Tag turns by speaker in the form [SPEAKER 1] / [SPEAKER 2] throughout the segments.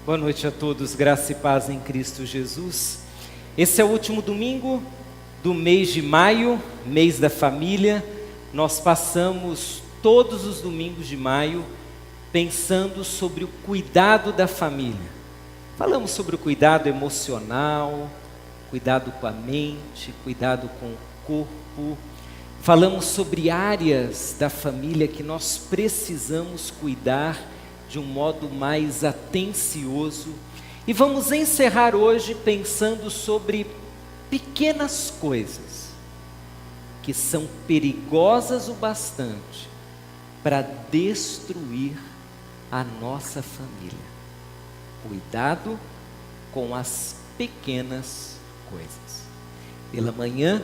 [SPEAKER 1] Boa noite a todos, graça e paz em Cristo Jesus. Esse é o último domingo do mês de maio, mês da família. Nós passamos todos os domingos de maio pensando sobre o cuidado da família. Falamos sobre o cuidado emocional, cuidado com a mente, cuidado com o corpo. Falamos sobre áreas da família que nós precisamos cuidar de um modo mais atencioso. E vamos encerrar hoje pensando sobre pequenas coisas que são perigosas o bastante para destruir a nossa família. Cuidado com as pequenas coisas. Pela manhã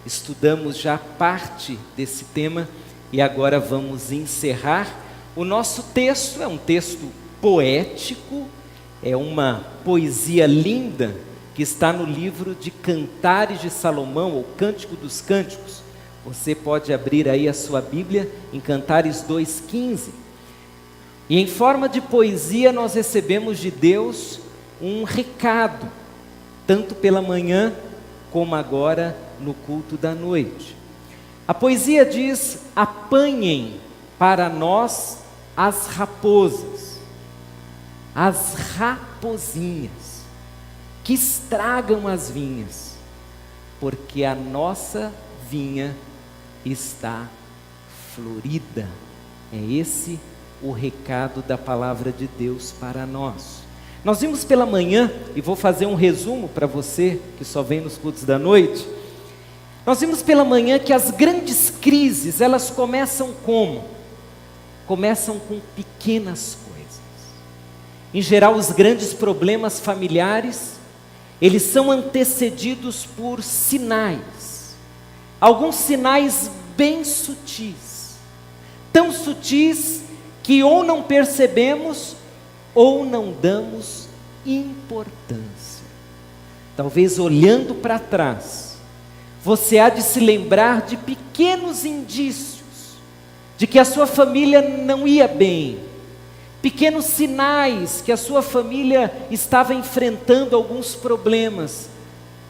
[SPEAKER 1] estudamos já parte desse tema e agora vamos encerrar. O nosso texto é um texto poético, é uma poesia linda que está no livro de Cantares de Salomão, ou Cântico dos Cânticos. Você pode abrir aí a sua Bíblia em Cantares 2,15. E em forma de poesia nós recebemos de Deus um recado, tanto pela manhã como agora no culto da noite. A poesia diz: apanhem para nós as raposas, as rapozinhas, que estragam as vinhas, porque a nossa vinha está florida. É esse o recado da palavra de Deus para nós. Nós vimos pela manhã, e vou fazer um resumo para você que só vem nos cultos da noite. Nós vimos pela manhã que as grandes crises, elas começam como? Começam com pequenas coisas. Em geral, os grandes problemas familiares, eles são antecedidos por sinais. Alguns sinais bem sutis. Tão sutis que ou não percebemos ou não damos importância. Talvez olhando para trás, você há de se lembrar de pequenos indícios de que a sua família não ia bem, pequenos sinais que a sua família estava enfrentando alguns problemas,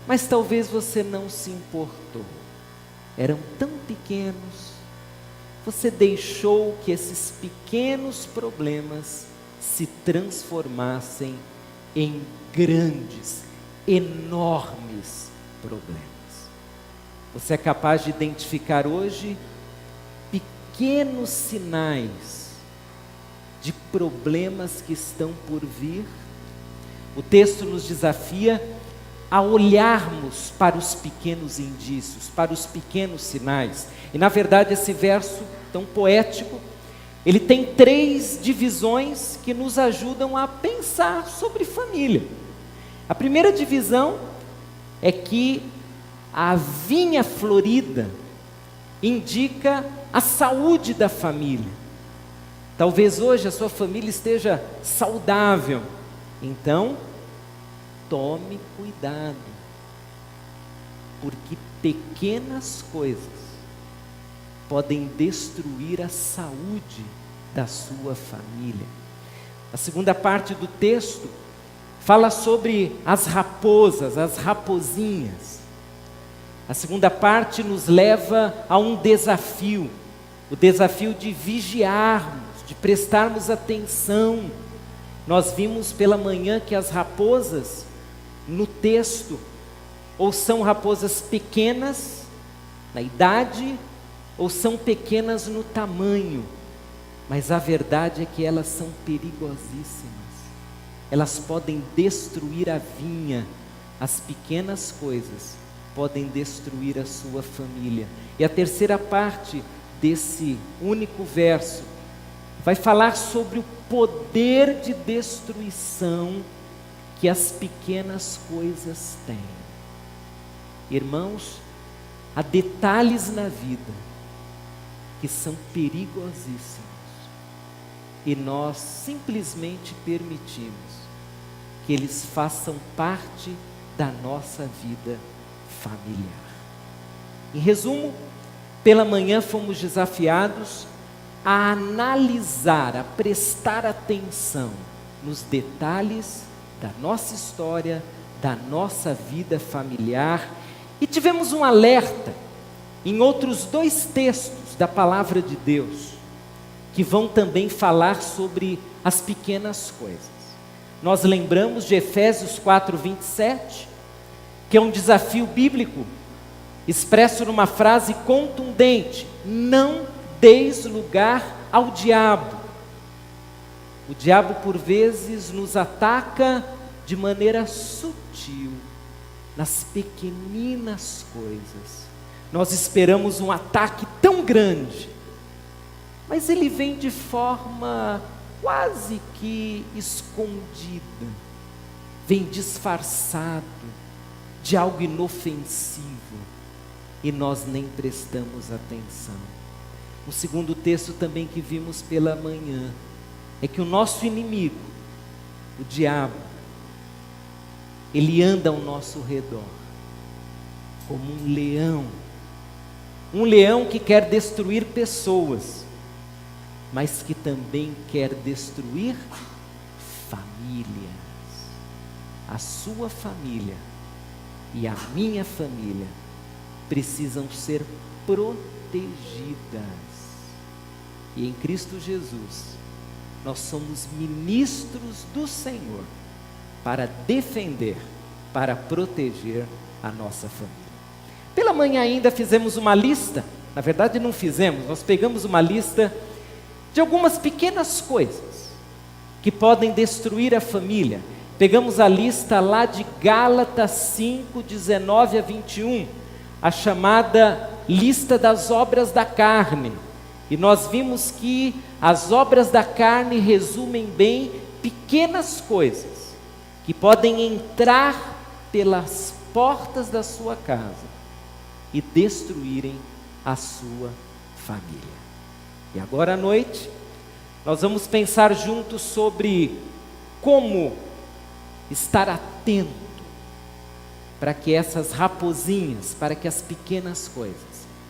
[SPEAKER 1] mas talvez você não se importou, eram tão pequenos, você deixou que esses pequenos problemas se transformassem em grandes, enormes problemas. Você é capaz de identificar hoje pequenos sinais de problemas que estão por vir? O texto nos desafia a olharmos para os pequenos indícios, para os pequenos sinais. E na verdade esse verso tão poético, ele tem 3 divisões que nos ajudam a pensar sobre família. A primeira divisão é que a vinha florida indica a saúde da família. Talvez hoje a sua família esteja saudável, então tome cuidado, porque pequenas coisas podem destruir a saúde da sua família. A segunda parte do texto fala sobre as raposas, as rapozinhas. A segunda parte nos leva a um desafio, o desafio de vigiarmos, de prestarmos atenção. Nós vimos pela manhã que as raposas, no texto, ou são raposas pequenas na idade, ou são pequenas no tamanho, mas a verdade é que elas são perigosíssimas. Elas podem destruir a vinha, as pequenas coisas podem destruir a sua família. E a terceira parte desse único verso vai falar sobre o poder de destruição que as pequenas coisas têm. Irmãos, há detalhes na vida que são perigosíssimos e nós simplesmente permitimos que eles façam parte da nossa vida familiar. Em resumo, pela manhã fomos desafiados a analisar, a prestar atenção nos detalhes da nossa história, da nossa vida familiar. E tivemos um alerta em outros 2 textos da palavra de Deus, que vão também falar sobre as pequenas coisas. Nós lembramos de Efésios 4:27, que é um desafio bíblico, expresso numa frase contundente: não deis lugar ao diabo. O diabo por vezes nos ataca de maneira sutil, nas pequeninas coisas. Nós esperamos um ataque tão grande, mas ele vem de forma quase que escondida, vem disfarçado de algo inofensivo, e nós nem prestamos atenção. O segundo texto também que vimos pela manhã é que o nosso inimigo, o diabo, ele anda ao nosso redor como um leão que quer destruir pessoas, mas que também quer destruir famílias. A sua família e a minha família precisam ser protegidas. E em Cristo Jesus, nós somos ministros do Senhor para defender, para proteger a nossa família. Pela manhã ainda fizemos uma lista, na verdade não fizemos, nós pegamos uma lista de algumas pequenas coisas que podem destruir a família. Pegamos a lista lá de Gálatas 5:19-21, a chamada lista das obras da carne. E nós vimos que as obras da carne resumem bem pequenas coisas que podem entrar pelas portas da sua casa e destruírem a sua família. E agora à noite, nós vamos pensar juntos sobre como estar atento para que essas raposinhas, para que as pequenas coisas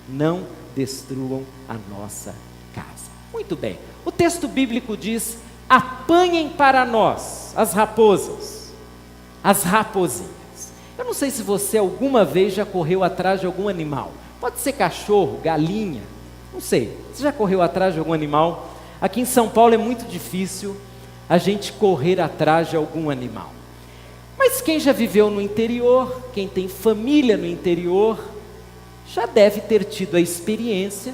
[SPEAKER 1] não destruam a nossa casa. Muito bem, o texto bíblico diz: apanhem para nós as raposas, as raposinhas. Eu não sei se você alguma vez já correu atrás de algum animal, pode ser cachorro, galinha, não sei, você já correu atrás de algum animal? Aqui em São Paulo é muito difícil a gente correr atrás de algum animal, mas quem já viveu no interior, quem tem família no interior, já deve ter tido a experiência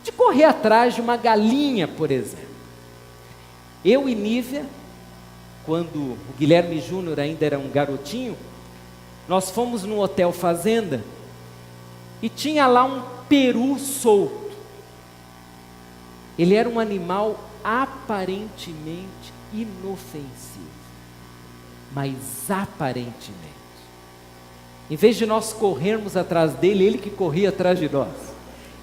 [SPEAKER 1] de correr atrás de uma galinha, por exemplo. Eu e Nívia, quando o Guilherme Júnior ainda era um garotinho, nós fomos no Hotel Fazenda e tinha lá um peru solto. Ele era um animal aparentemente inofensivo, mas aparentemente. Em vez de nós corrermos atrás dele, ele que corria atrás de nós.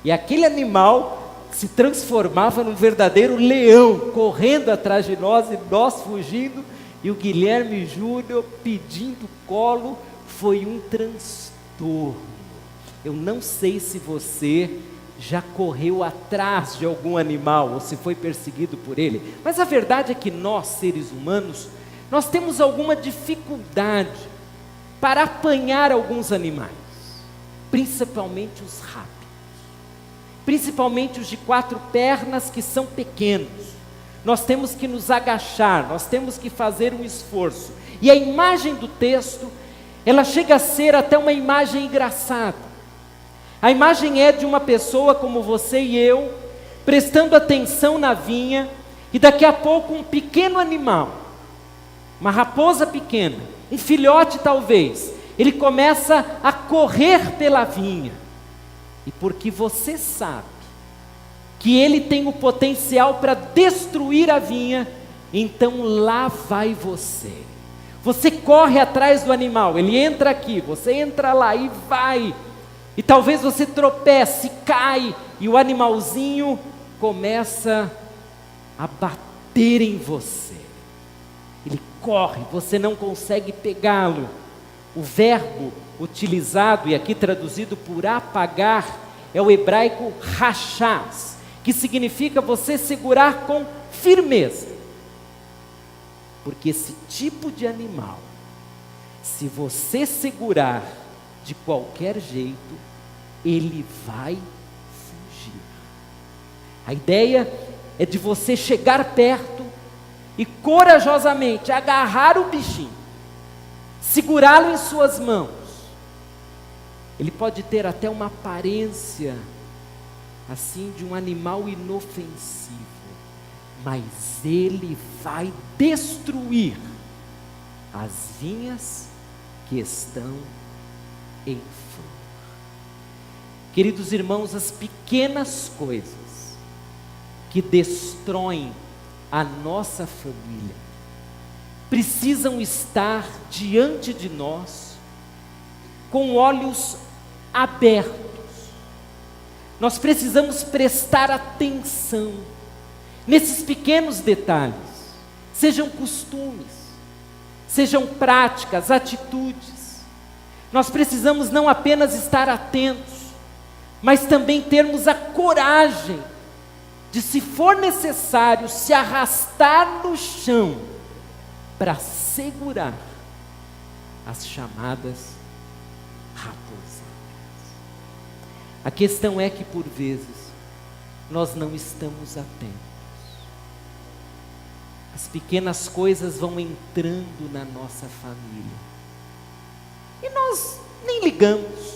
[SPEAKER 1] E aquele animal se transformava num verdadeiro leão, correndo atrás de nós e nós fugindo, e o Guilherme Júnior pedindo colo. Foi um transtorno. Eu não sei se você já correu atrás de algum animal ou se foi perseguido por ele, mas a verdade é que nós, seres humanos, nós temos alguma dificuldade para apanhar alguns animais, principalmente os rápidos, principalmente os de 4 pernas, que são pequenos. Nós temos que nos agachar, nós temos que fazer um esforço, e a imagem do texto, ela chega a ser até uma imagem engraçada. A imagem é de uma pessoa como você e eu, prestando atenção na vinha, e daqui a pouco um pequeno animal, uma raposa pequena, um filhote talvez, ele começa a correr pela vinha, e porque você sabe que ele tem o potencial para destruir a vinha, então lá vai você. Você corre atrás do animal, ele entra aqui, você entra lá e vai, e talvez você tropece, cai, e o animalzinho começa a bater em você. Ele corre, você não consegue pegá-lo. O verbo utilizado, e aqui traduzido por apagar, é o hebraico rachás, que significa você segurar com firmeza. Porque esse tipo de animal, se você segurar de qualquer jeito, ele vai fugir. A ideia é de você chegar perto e corajosamente agarrar o bichinho, segurá-lo em suas mãos. Ele pode ter até uma aparência assim de um animal inofensivo, mas ele vai destruir as vinhas que estão em flor. Queridos irmãos, as pequenas coisas que destroem a nossa família precisam estar diante de nós com olhos abertos. Nós precisamos prestar atenção nesses pequenos detalhes, sejam costumes, sejam práticas, atitudes. Nós precisamos não apenas estar atentos, mas também termos a coragem de, se for necessário, se arrastar no chão para segurar as chamadas raposinhas. A questão é que, por vezes, nós não estamos atentos. As pequenas coisas vão entrando na nossa família e nós nem ligamos.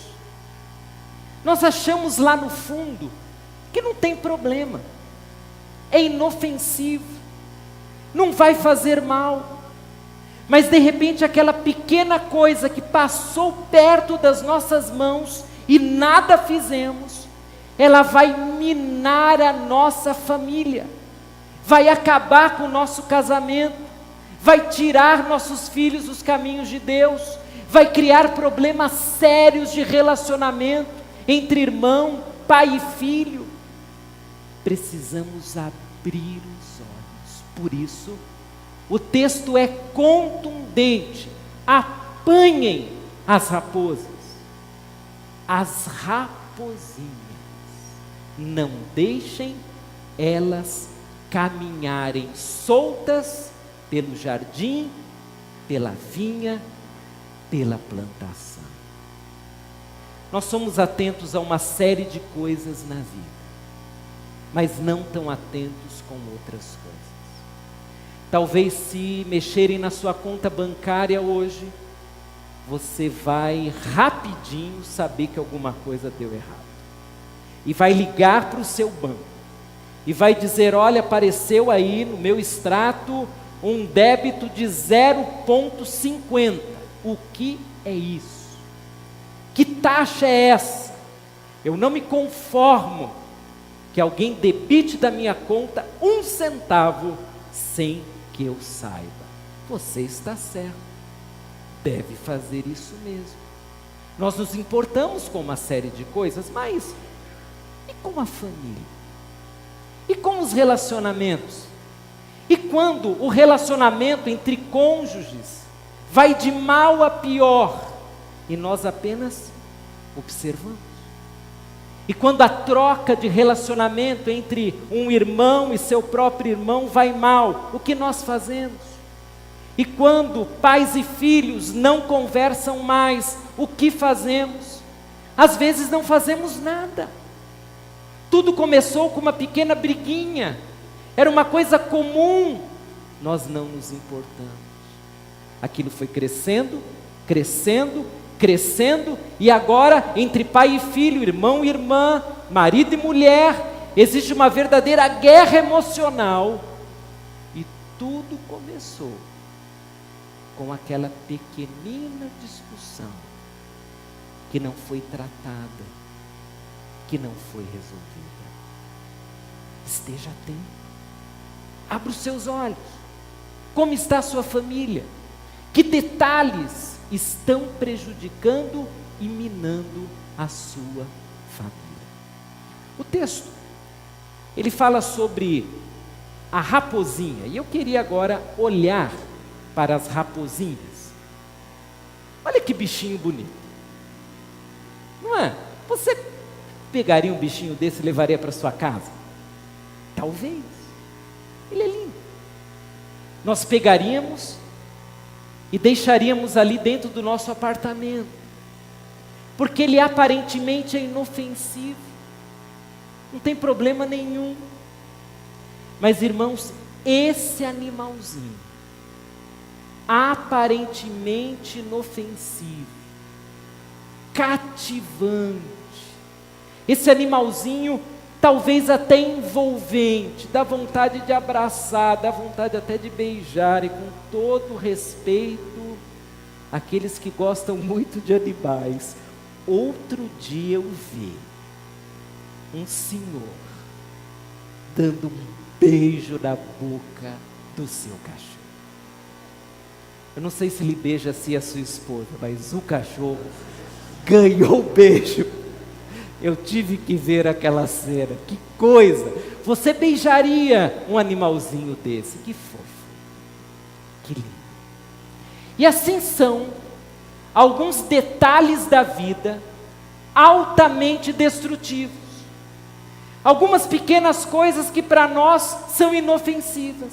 [SPEAKER 1] Nós achamos lá no fundo que não tem problema, é inofensivo, não vai fazer mal. Mas de repente aquela pequena coisa que passou perto das nossas mãos e nada fizemos, ela vai minar a nossa família, vai acabar com o nosso casamento, vai tirar nossos filhos dos caminhos de Deus, vai criar problemas sérios de relacionamento entre irmão, pai e filho. Precisamos abrir os olhos. Por isso, o texto é contundente: apanhem as raposas, as raposinhas, não deixem elas caminharem soltas pelo jardim, pela vinha, pela plantação. Nós somos atentos a uma série de coisas na vida, mas não tão atentos com outras coisas. Talvez, se mexerem na sua conta bancária hoje, você vai rapidinho saber que alguma coisa deu errado, e vai ligar para o seu banco, e vai dizer: olha, apareceu aí no meu extrato um débito de 0,50, o que é isso? Que taxa é essa? Eu não me conformo que alguém debite da minha conta 1 centavo sem que eu saiba. Você está certo, deve fazer isso mesmo. Nós nos importamos com uma série de coisas, mas e com a família? E com os relacionamentos? E quando o relacionamento entre cônjuges vai de mal a pior e nós apenas observamos? E quando a troca de relacionamento entre um irmão e seu próprio irmão vai mal, o que nós fazemos? E quando pais e filhos não conversam mais, o que fazemos? Às vezes não fazemos nada. Tudo começou com uma pequena briguinha, era uma coisa comum, nós não nos importamos. Aquilo foi crescendo, crescendo, crescendo, e agora entre pai e filho, irmão e irmã, marido e mulher, existe uma verdadeira guerra emocional. E tudo começou com aquela pequenina discussão que não foi tratada, que não foi resolvida. Esteja atento, abra os seus olhos. Como está a sua família? Que detalhes estão prejudicando e minando a sua família? O texto, ele fala sobre a raposinha, e eu queria agora olhar para as raposinhas. Olha que bichinho bonito, não é? Você pegaria um bichinho desse e levaria para sua casa? Talvez. Ele é lindo. nós pegaríamos e deixaríamos ali dentro do nosso apartamento, porque ele aparentemente é inofensivo, não tem problema nenhum. Mas irmãos, esse animalzinho, aparentemente inofensivo, cativante, esse animalzinho talvez até envolvente, dá vontade de abraçar, dá vontade até de beijar, e com todo respeito àqueles que gostam muito de animais. Outro dia eu vi um senhor dando um beijo na boca do seu cachorro. Eu não sei se ele beija assim a sua esposa, mas o cachorro ganhou o beijo. Eu tive que ver aquela cena, que coisa! Você beijaria um animalzinho desse? Que fofo, que lindo. E assim são alguns detalhes da vida altamente destrutivos. Algumas pequenas coisas que para nós são inofensivas.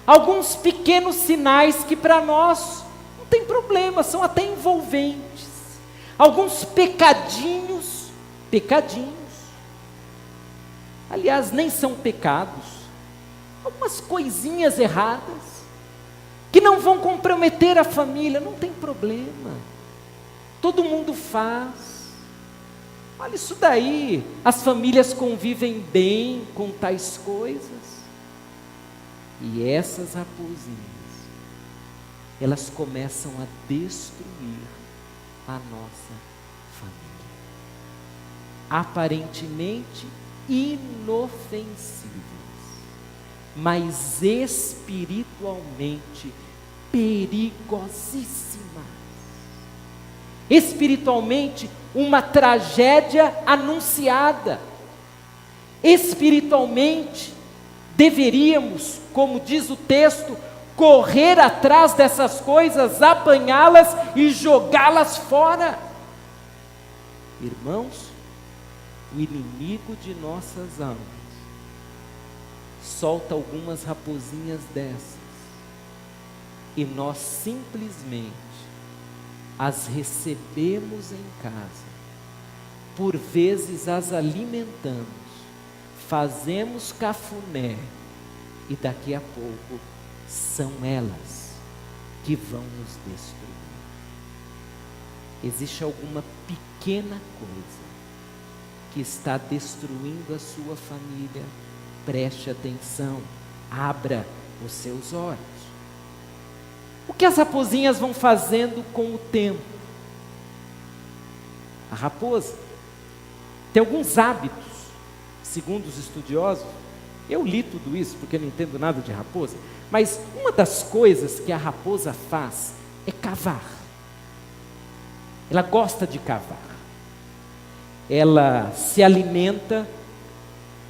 [SPEAKER 1] Alguns pequenos sinais que para nós não tem problema, são até envolventes. Alguns pecadinhos, aliás, nem são pecados, algumas coisinhas erradas, que não vão comprometer a família, não tem problema, todo mundo faz. Olha isso daí, as famílias convivem bem com tais coisas. E essas raposinhas, elas começam a destruir a nossa família. Aparentemente inofensivas, mas espiritualmente perigosíssimas. Espiritualmente, uma tragédia anunciada. Espiritualmente, deveríamos, como diz o texto, correr atrás dessas coisas, apanhá-las e jogá-las fora. Irmãos, o inimigo de nossas almas solta algumas raposinhas dessas e nós simplesmente as recebemos em casa, por vezes as alimentamos, fazemos cafuné, e daqui a pouco são elas que vão nos destruir. Existe alguma pequena coisa que está destruindo a sua família? Preste atenção, abra os seus olhos. O que as raposinhas vão fazendo com o tempo? A raposa tem alguns hábitos, segundo os estudiosos. Eu li tudo isso porque não entendo nada de raposa, mas uma das coisas que a raposa faz é cavar. Ela gosta de cavar. Ela se alimenta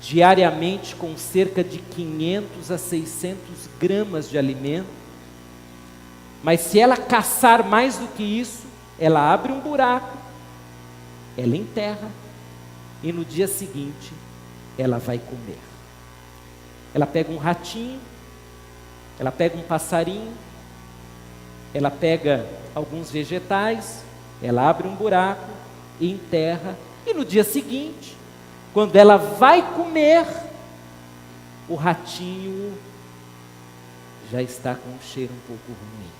[SPEAKER 1] diariamente com cerca de 500 a 600 gramas de alimento, mas se ela caçar mais do que isso, ela abre um buraco, ela enterra, e no dia seguinte, ela vai comer. Ela pega um ratinho, ela pega um passarinho, ela pega alguns vegetais, ela abre um buraco e enterra, e no dia seguinte, quando ela vai comer, o ratinho já está com um cheiro um pouco ruim.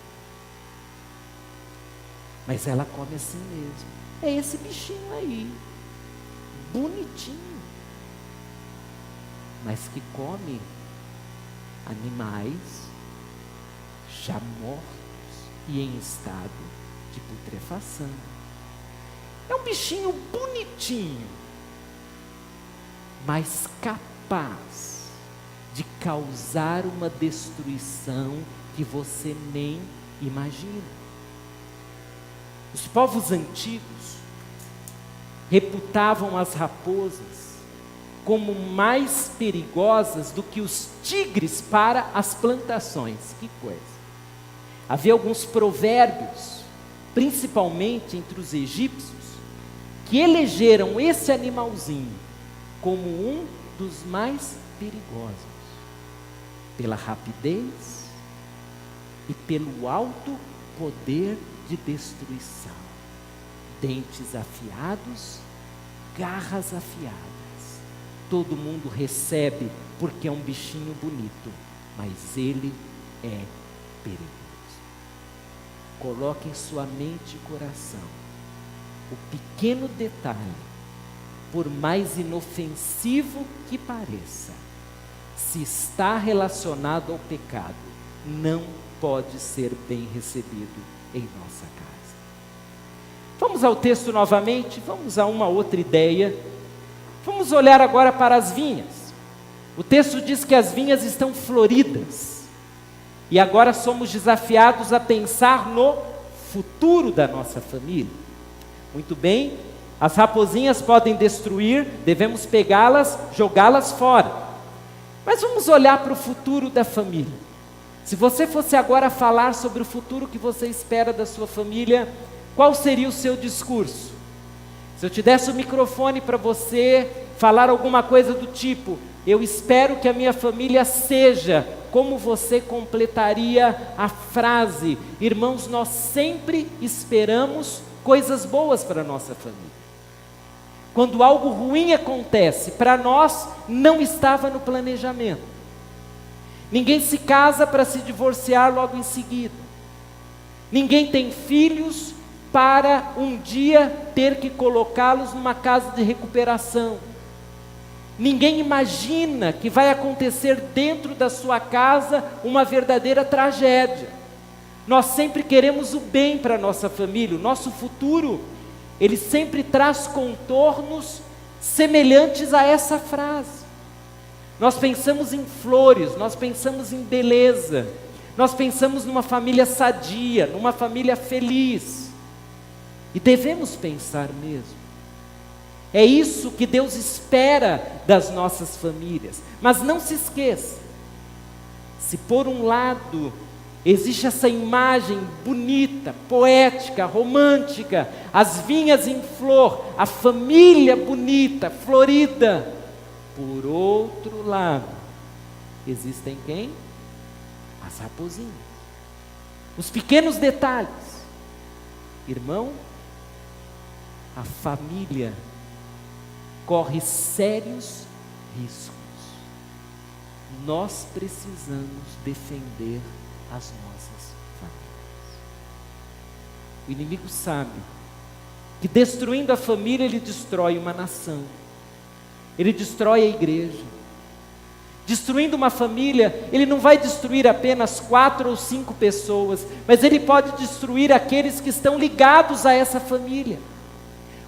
[SPEAKER 1] Mas ela come assim mesmo. É esse bichinho aí, bonitinho, mas que come animais já mortos e em estado de putrefação. É um bichinho bonitinho, mas capaz de causar uma destruição que você nem imagina. Os povos antigos reputavam as raposas como mais perigosas do que os tigres para as plantações. Que coisa! Havia alguns provérbios, principalmente entre os egípcios, que elegeram esse animalzinho como um dos mais perigosos, pela rapidez, e pelo alto poder de destruição. Dentes afiados, garras afiadas. Todo mundo recebe porque é um bichinho bonito, mas ele é perigoso. Coloque em sua mente e coração o pequeno detalhe, por mais inofensivo que pareça, se está relacionado ao pecado, não pode ser bem recebido em nossa casa. Vamos ao texto novamente, vamos a uma outra ideia. Vamos olhar agora para as vinhas. O texto diz que as vinhas estão floridas. E agora somos desafiados a pensar no futuro da nossa família. Muito bem, as raposinhas podem destruir, devemos pegá-las, jogá-las fora. Mas vamos olhar para o futuro da família. Se você fosse agora falar sobre o futuro que você espera da sua família, qual seria o seu discurso? Se eu te desse o microfone para você falar alguma coisa do tipo: eu espero que a minha família seja, como você completaria a frase? Irmãos, nós sempre esperamos coisas boas para a nossa família. Quando algo ruim acontece, para nós não estava no planejamento. Ninguém se casa para se divorciar logo em seguida. Ninguém tem filhos para um dia ter que colocá-los numa casa de recuperação. Ninguém imagina que vai acontecer dentro da sua casa uma verdadeira tragédia. Nós sempre queremos o bem para a nossa família. O nosso futuro, ele sempre traz contornos semelhantes a essa frase. Nós pensamos em flores, nós pensamos em beleza, nós pensamos numa família sadia, numa família feliz. E devemos pensar mesmo. É isso que Deus espera das nossas famílias. Mas não se esqueça, se por um lado existe essa imagem bonita, poética, romântica, as vinhas em flor, a família bonita, florida, por outro lado, existem quem? As raposinhas. Os pequenos detalhes. Irmão, a família corre sérios riscos. Nós precisamos defender as nossas famílias. O inimigo sabe que destruindo a família ele destrói uma nação, ele destrói a igreja. Destruindo uma família, ele não vai destruir apenas 4 ou 5 pessoas, mas ele pode destruir aqueles que estão ligados a essa família.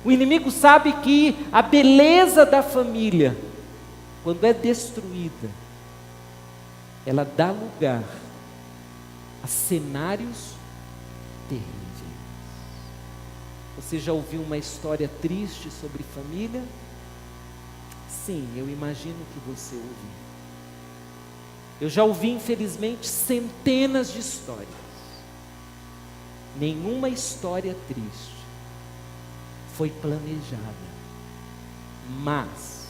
[SPEAKER 1] O inimigo sabe que a beleza da família, quando é destruída, ela dá lugar a cenários terríveis. Você já ouviu uma história triste sobre família? Sim, eu imagino que você ouviu. Eu já ouvi, infelizmente, centenas de histórias. Nenhuma história triste foi planejada, mas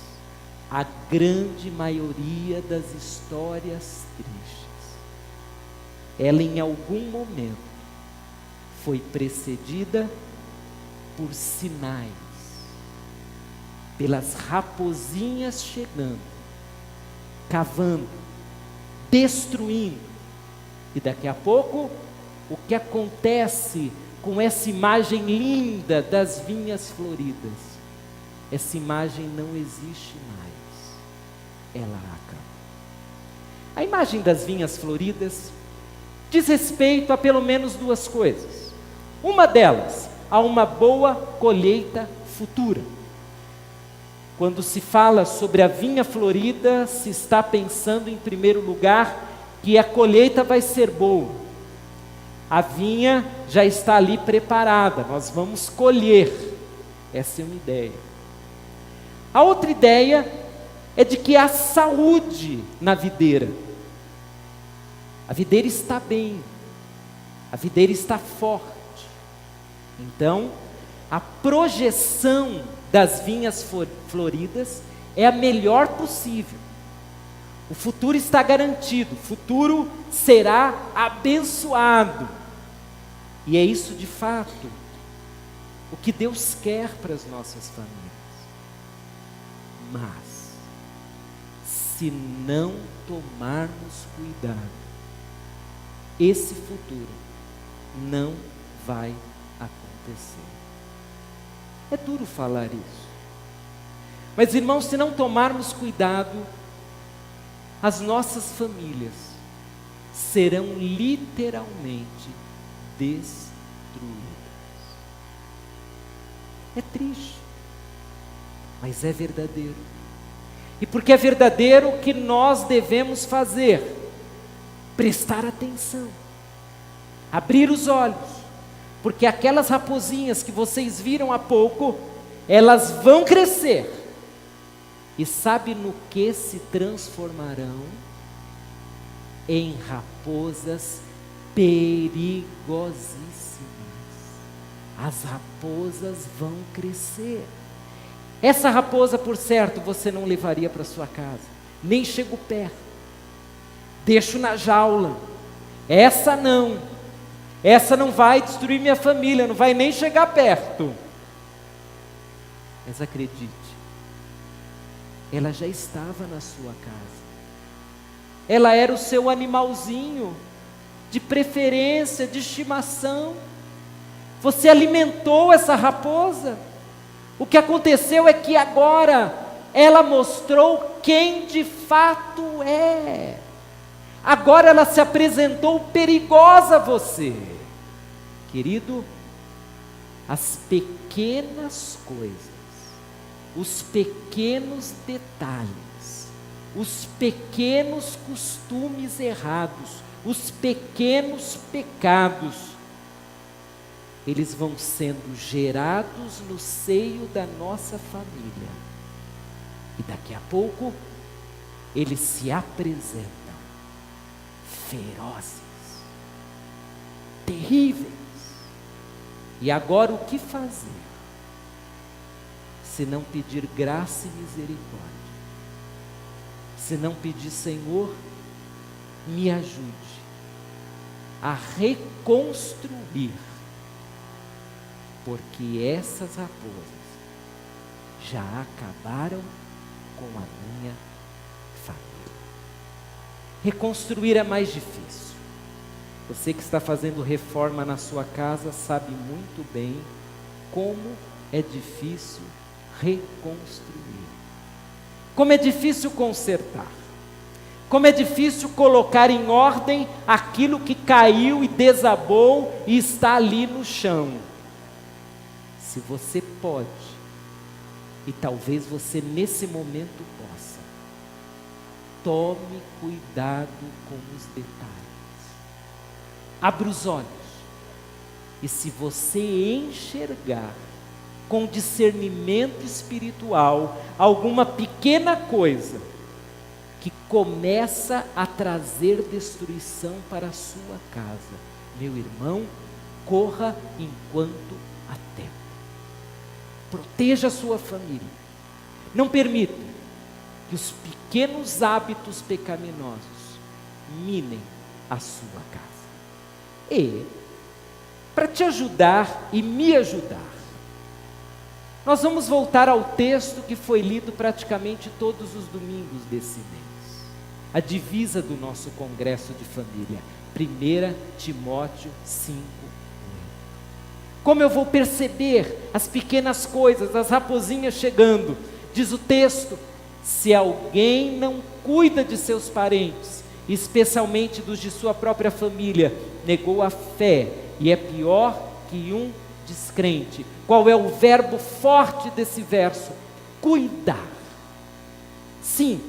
[SPEAKER 1] a grande maioria das histórias tristes, ela em algum momento foi precedida por sinais, pelas raposinhas chegando, cavando, destruindo, e daqui a pouco, o que acontece com essa imagem linda das vinhas floridas? Essa imagem não existe mais, ela acaba. A imagem das vinhas floridas diz respeito a pelo menos 2 coisas. Uma delas, a uma boa colheita futura. Quando se fala sobre a vinha florida, se está pensando em primeiro lugar que a colheita vai ser boa. A vinha já está ali preparada, nós vamos colher. Essa é uma ideia. A outra ideia é de que há saúde na videira. A videira está bem, a videira está forte. Então, a projeção das vinhas floridas é a melhor possível. O futuro está garantido, o futuro será abençoado. E é isso de fato o que Deus quer para as nossas famílias. Mas, se não tomarmos cuidado, esse futuro não vai acontecer. É duro falar isso. Mas, irmãos, se não tomarmos cuidado, as nossas famílias serão literalmente destruídas. É triste, mas é verdadeiro. E porque é verdadeiro, o que nós devemos fazer? Prestar atenção, abrir os olhos, porque aquelas raposinhas que vocês viram há pouco, elas vão crescer. E sabe no que se transformarão? Em raposas perigosíssimas. As raposas vão crescer. Essa raposa, por certo, você não levaria para sua casa, nem chego perto, deixo na jaula. Essa não vai destruir minha família, não vai nem chegar perto. Mas acredite, ela já estava na sua casa, ela era o seu animalzinho, de preferência, de estimação. Você alimentou essa raposa. O que aconteceu é que agora ela mostrou quem de fato é. Agora ela se apresentou perigosa a você. Querido, as pequenas coisas, os pequenos detalhes, os pequenos costumes errados, os pequenos pecados, eles vão sendo gerados no seio da nossa família. E daqui a pouco, eles se apresentam ferozes, terríveis. E agora o que fazer? Se não pedir graça e misericórdia, se não pedir: Senhor, me ajude a reconstruir, porque essas raposas já acabaram com a minha família. Reconstruir é mais difícil. Você que está fazendo reforma na sua casa sabe muito bem como é difícil reconstruir. Como é difícil consertar. Como é difícil colocar em ordem aquilo que caiu e desabou e está ali no chão. Se você pode, e talvez você nesse momento possa, tome cuidado com os detalhes. Abra os olhos, e se você enxergar com discernimento espiritual alguma pequena coisa que começa a trazer destruição para a sua casa, meu irmão, corra enquanto há tempo. Proteja a sua família. Não permita que os pequenos hábitos pecaminosos minem a sua casa. E, para te ajudar e me ajudar, nós vamos voltar ao texto que foi lido praticamente todos os domingos desse mês. A divisa do nosso congresso de família, 1 Timóteo 5. Como eu vou perceber as pequenas coisas, as raposinhas chegando? Diz o texto: se alguém não cuida de seus parentes, especialmente dos de sua própria família, negou a fé e é pior que um descrente. Qual é o verbo forte desse verso? Cuidar. Sim,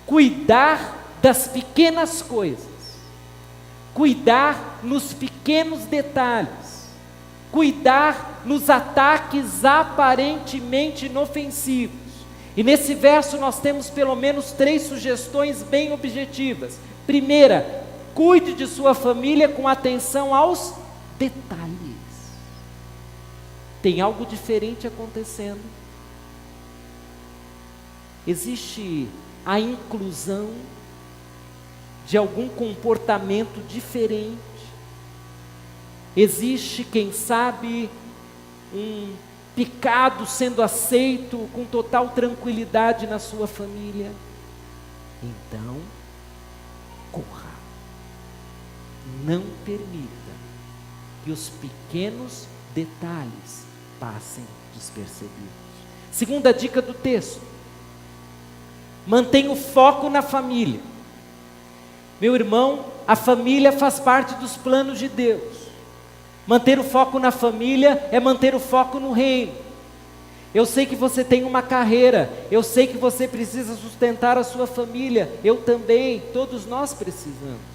[SPEAKER 1] cuidar das pequenas coisas, cuidar nos pequenos detalhes, cuidar nos ataques aparentemente inofensivos. E nesse verso nós temos pelo menos 3 sugestões bem objetivas. Primeira, cuide de sua família com atenção aos detalhes. Tem algo diferente acontecendo. Existe a inclusão de algum comportamento diferente. Existe, quem sabe, um pecado sendo aceito com total tranquilidade na sua família. Então, corra. Não permita que os pequenos detalhes passem despercebidos. Segunda dica do texto: mantenha o foco na família. Meu irmão, a família faz parte dos planos de Deus. Manter o foco na família é manter o foco no reino. Eu sei que você tem uma carreira, eu sei que você precisa sustentar a sua família, eu também, todos nós precisamos.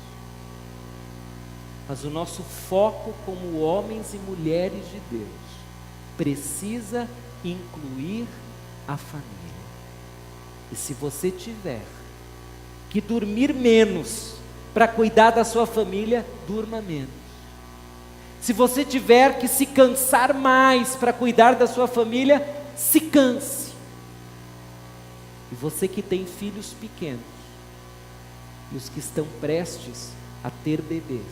[SPEAKER 1] Mas o nosso foco como homens e mulheres de Deus precisa incluir a família. E se você tiver que dormir menos para cuidar da sua família, durma menos. Se você tiver que se cansar mais para cuidar da sua família, se canse. E você que tem filhos pequenos, e os que estão prestes a ter bebês,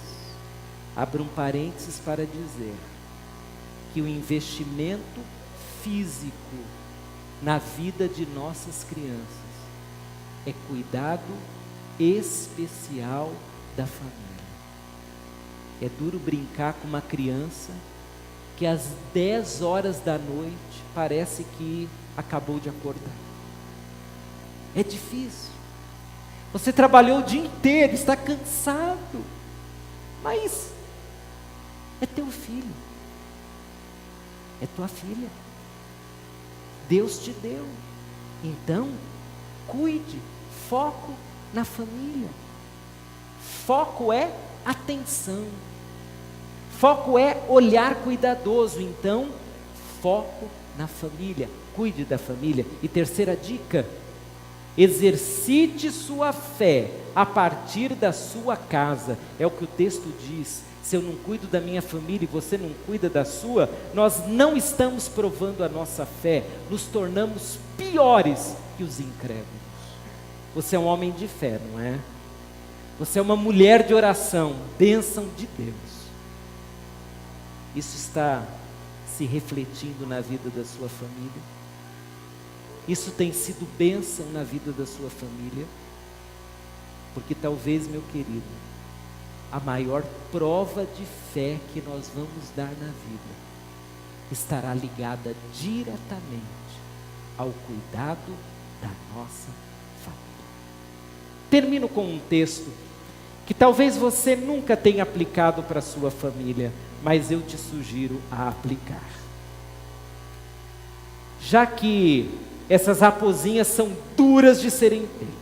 [SPEAKER 1] abra um parênteses para dizer que o investimento físico na vida de nossas crianças é cuidado especial da família. É duro brincar com uma criança que às 10 horas da noite parece que acabou de acordar. É difícil. Você trabalhou o dia inteiro, está cansado, mas é teu filho, é tua filha. Deus te deu. Então, cuide, foco na família. Foco é atenção. Foco é olhar cuidadoso. Então, foco na família. Cuide da família. E terceira dica: exercite sua fé a partir da sua casa. É o que o texto diz. Se eu não cuido da minha família e você não cuida da sua, nós não estamos provando a nossa fé, nos tornamos piores que os incrédulos. Você é um homem de fé, não é? Você é uma mulher de oração, bênção de Deus. Isso está se refletindo na vida da sua família? Isso tem sido bênção na vida da sua família? Porque talvez, meu querido, a maior prova de fé que nós vamos dar na vida estará ligada diretamente ao cuidado da nossa família. Termino com um texto que talvez você nunca tenha aplicado para a sua família, mas eu te sugiro a aplicar. Já que essas raposinhas são duras de serem pegas,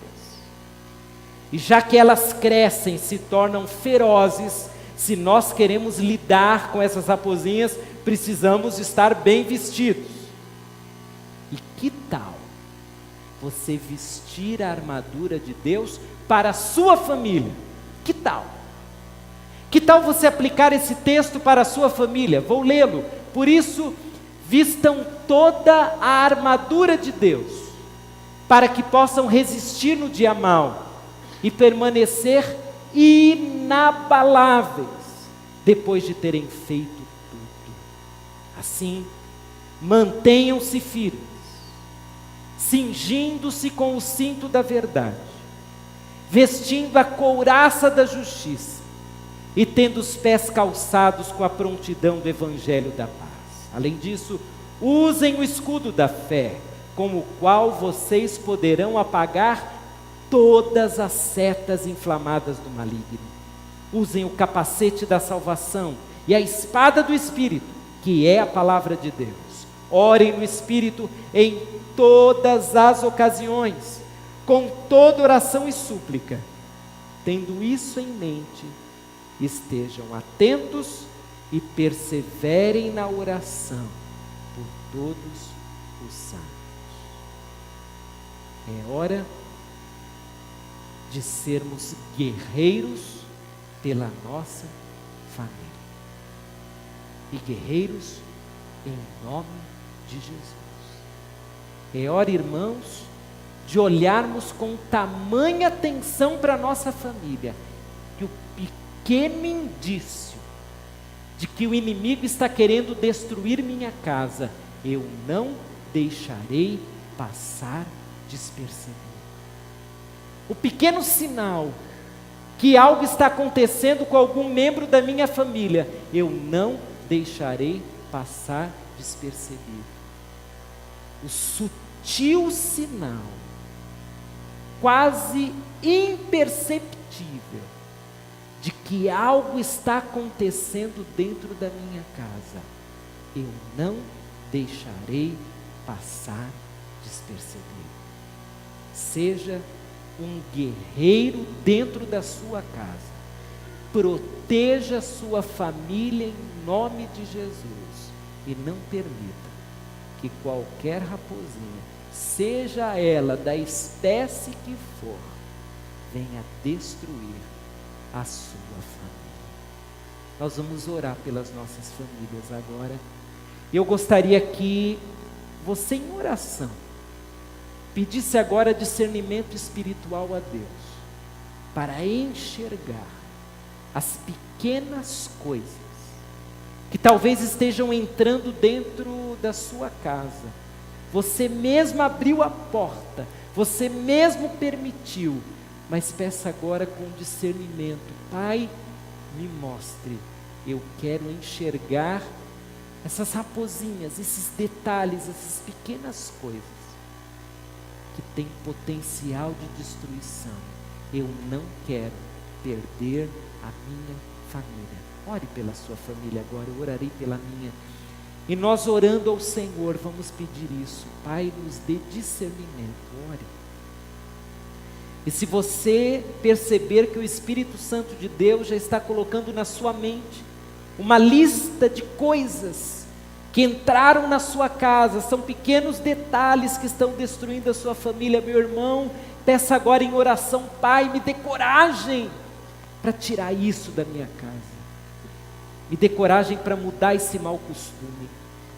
[SPEAKER 1] e já que elas crescem, se tornam ferozes, se nós queremos lidar com essas raposinhas, precisamos estar bem vestidos. E que tal você vestir a armadura de Deus para a sua família? Que tal? Que tal você aplicar esse texto para a sua família? Vou lê-lo. Por isso, vistam toda a armadura de Deus, para que possam resistir no dia mau e permanecer inabaláveis depois de terem feito tudo. Assim, mantenham-se firmes, cingindo-se com o cinto da verdade, vestindo a couraça da justiça e tendo os pés calçados com a prontidão do evangelho da paz. Além disso, usem o escudo da fé, com o qual vocês poderão apagar todas as setas inflamadas do maligno. Usem o capacete da salvação e a espada do Espírito, que é a palavra de Deus. Orem no Espírito em todas as ocasiões, com toda oração e súplica. Tendo isso em mente, estejam atentos e perseverem na oração por todos os santos. É hora de sermos guerreiros pela nossa família. E guerreiros em nome de Jesus. É hora, irmãos, de olharmos com tamanha atenção para a nossa família, que o pequeno indício de que o inimigo está querendo destruir minha casa, eu não deixarei passar despercebido. O pequeno sinal que algo está acontecendo com algum membro da minha família, eu não deixarei passar despercebido. O sutil sinal, quase imperceptível, de que algo está acontecendo dentro da minha casa, eu não deixarei passar despercebido. Seja um guerreiro dentro da sua casa, proteja sua família em nome de Jesus e não permita que qualquer raposinha, seja ela da espécie que for, venha destruir a sua família. Nós vamos orar pelas nossas famílias agora. Eu gostaria que você, em oração, pedisse agora discernimento espiritual a Deus, para enxergar as pequenas coisas que talvez estejam entrando dentro da sua casa. Você mesmo abriu a porta, você mesmo permitiu, mas peça agora com discernimento: Pai, me mostre, eu quero enxergar essas raposinhas, esses detalhes, essas pequenas coisas que têm potencial de destruição. Eu não quero perder a minha família. Ore pela sua família agora, eu orarei pela minha. E nós, orando ao Senhor, vamos pedir isso: Pai, nos dê discernimento. Ore. E se você perceber que o Espírito Santo de Deus já está colocando na sua mente uma lista de coisas que entraram na sua casa, são pequenos detalhes que estão destruindo a sua família, meu irmão, peça agora em oração: Pai, me dê coragem para tirar isso da minha casa, me dê coragem para mudar esse mau costume,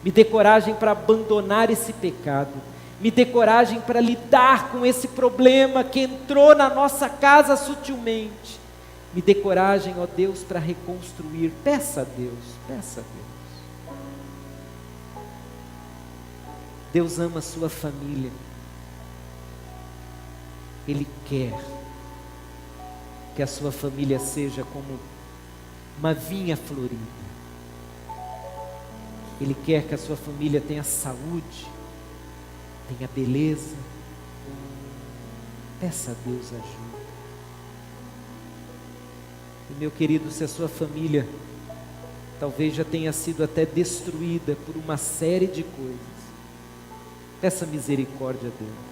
[SPEAKER 1] me dê coragem para abandonar esse pecado, me dê coragem para lidar com esse problema que entrou na nossa casa sutilmente, me dê coragem, ó Deus, para reconstruir. Peça a Deus, peça a Deus. Deus ama a sua família, Ele quer que a sua família seja como uma vinha florida, Ele quer que a sua família tenha saúde, tenha beleza. Peça a Deus ajuda. E meu querido, se a sua família talvez já tenha sido até destruída por uma série de coisas, peça misericórdia a Deus.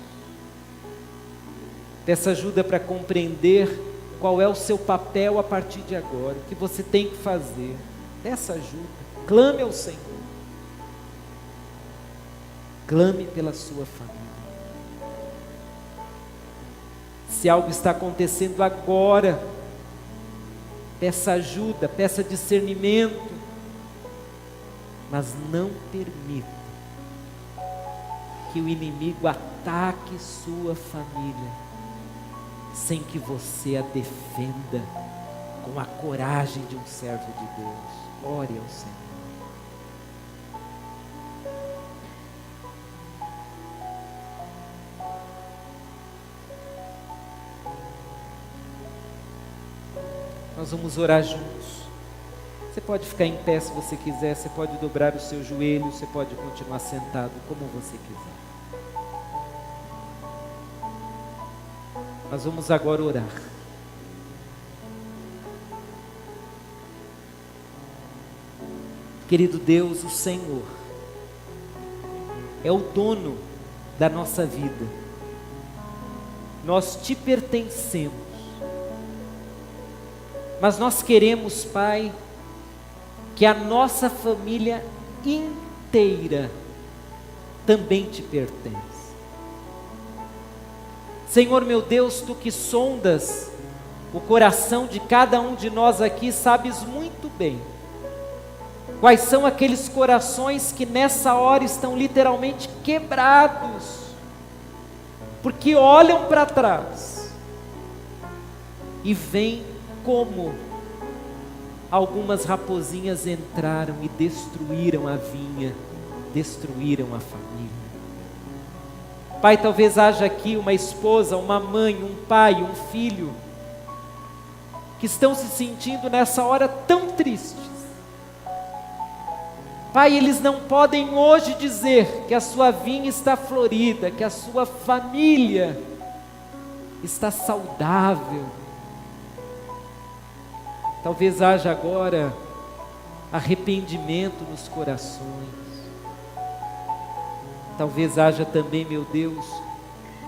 [SPEAKER 1] Peça ajuda para compreender qual é o seu papel a partir de agora, o que você tem que fazer. Peça ajuda, clame ao Senhor. Clame pela sua família. Se algo está acontecendo agora, peça ajuda, peça discernimento, mas não permita que o inimigo ataque sua família sem que você a defenda com a coragem de um servo de Deus. Ore ao Senhor. Nós vamos orar juntos. Você pode ficar em pé se você quiser, você pode dobrar o seu joelho, você pode continuar sentado, como você quiser. Nós vamos agora orar. Querido Deus, o Senhor é o dono da nossa vida. Nós te pertencemos. Mas nós queremos, Pai, que a nossa família inteira também te pertence. Senhor meu Deus, Tu que sondas o coração de cada um de nós aqui, sabes muito bem quais são aqueles corações que nessa hora estão literalmente quebrados porque olham para trás e veem como algumas raposinhas entraram e destruíram a vinha, destruíram a família. Pai, talvez haja aqui uma esposa, uma mãe, um pai, um filho, que estão se sentindo nessa hora tão tristes. Pai, eles não podem hoje dizer que a sua vinha está florida, que a sua família está saudável. Talvez haja agora arrependimento nos corações. Talvez haja também, meu Deus,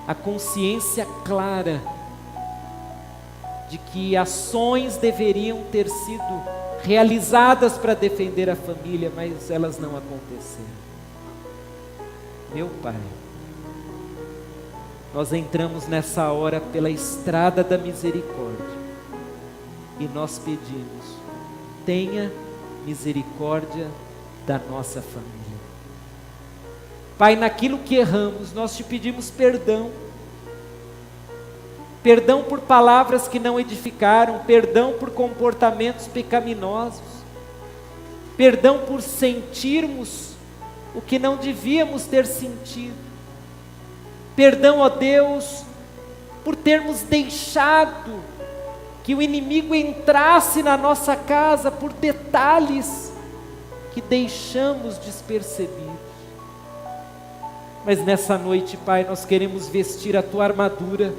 [SPEAKER 1] a consciência clara de que ações deveriam ter sido realizadas para defender a família, mas elas não aconteceram. Meu Pai, nós entramos nessa hora pela estrada da misericórdia e nós pedimos: tenha misericórdia da nossa família. Pai, naquilo que erramos, nós te pedimos perdão. Perdão por palavras que não edificaram, perdão por comportamentos pecaminosos, perdão por sentirmos o que não devíamos ter sentido. Perdão, ó Deus, por termos deixado que o inimigo entrasse na nossa casa por detalhes que deixamos despercebidos. Mas nessa noite, Pai, nós queremos vestir a Tua armadura,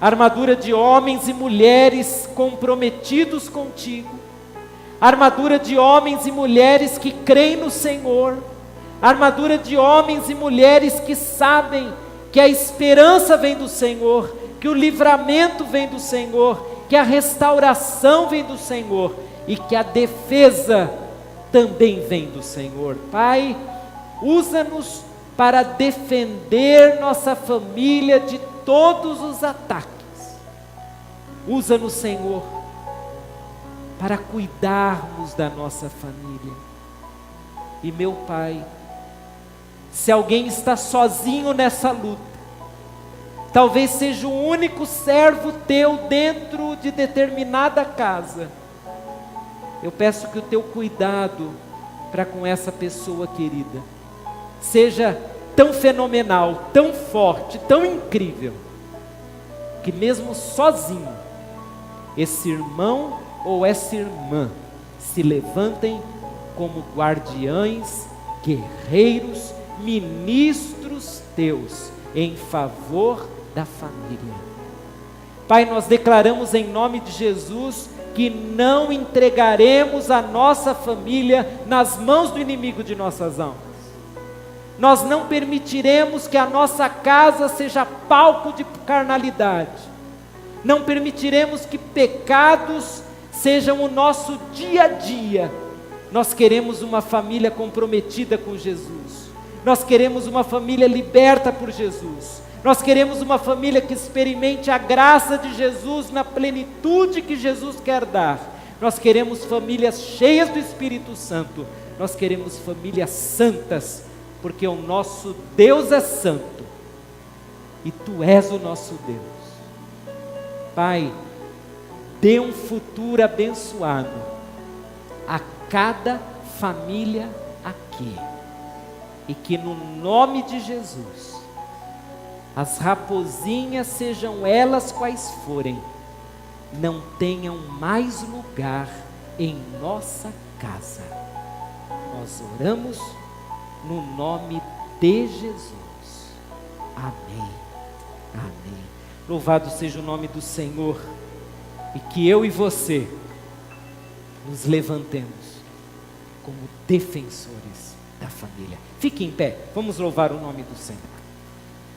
[SPEAKER 1] a armadura de homens e mulheres comprometidos contigo, a armadura de homens e mulheres que creem no Senhor, a armadura de homens e mulheres que sabem que a esperança vem do Senhor, que o livramento vem do Senhor, que a restauração vem do Senhor e que a defesa também vem do Senhor. Pai, usa-nos para defender nossa família de todos os ataques. Usa-nos, Senhor, para cuidarmos da nossa família. E meu Pai, se alguém está sozinho nessa luta, talvez seja o único servo Teu dentro de determinada casa, eu peço que o Teu cuidado para com essa pessoa querida seja tão fenomenal, tão forte, tão incrível, que mesmo sozinho, esse irmão ou essa irmã se levantem como guardiães, guerreiros, ministros Teus, em favor da família. Pai, nós declaramos em nome de Jesus que não entregaremos a nossa família nas mãos do inimigo de nossas almas. Nós não permitiremos que a nossa casa seja palco de carnalidade. Não permitiremos que pecados sejam o nosso dia a dia. Nós queremos uma família comprometida com Jesus. Nós queremos uma família liberta por Jesus. Nós queremos uma família que experimente a graça de Jesus na plenitude que Jesus quer dar. Nós queremos famílias cheias do Espírito Santo. Nós queremos famílias santas, porque o nosso Deus é santo e Tu és o nosso Deus. Pai, dê um futuro abençoado a cada família aqui, e que no nome de Jesus as raposinhas, sejam elas quais forem, não tenham mais lugar em nossa casa. Nós oramos no nome de Jesus. Amém. Amém. Louvado seja o nome do Senhor, e que eu e você nos levantemos como defensores da família. Fique em pé, vamos louvar o nome do Senhor.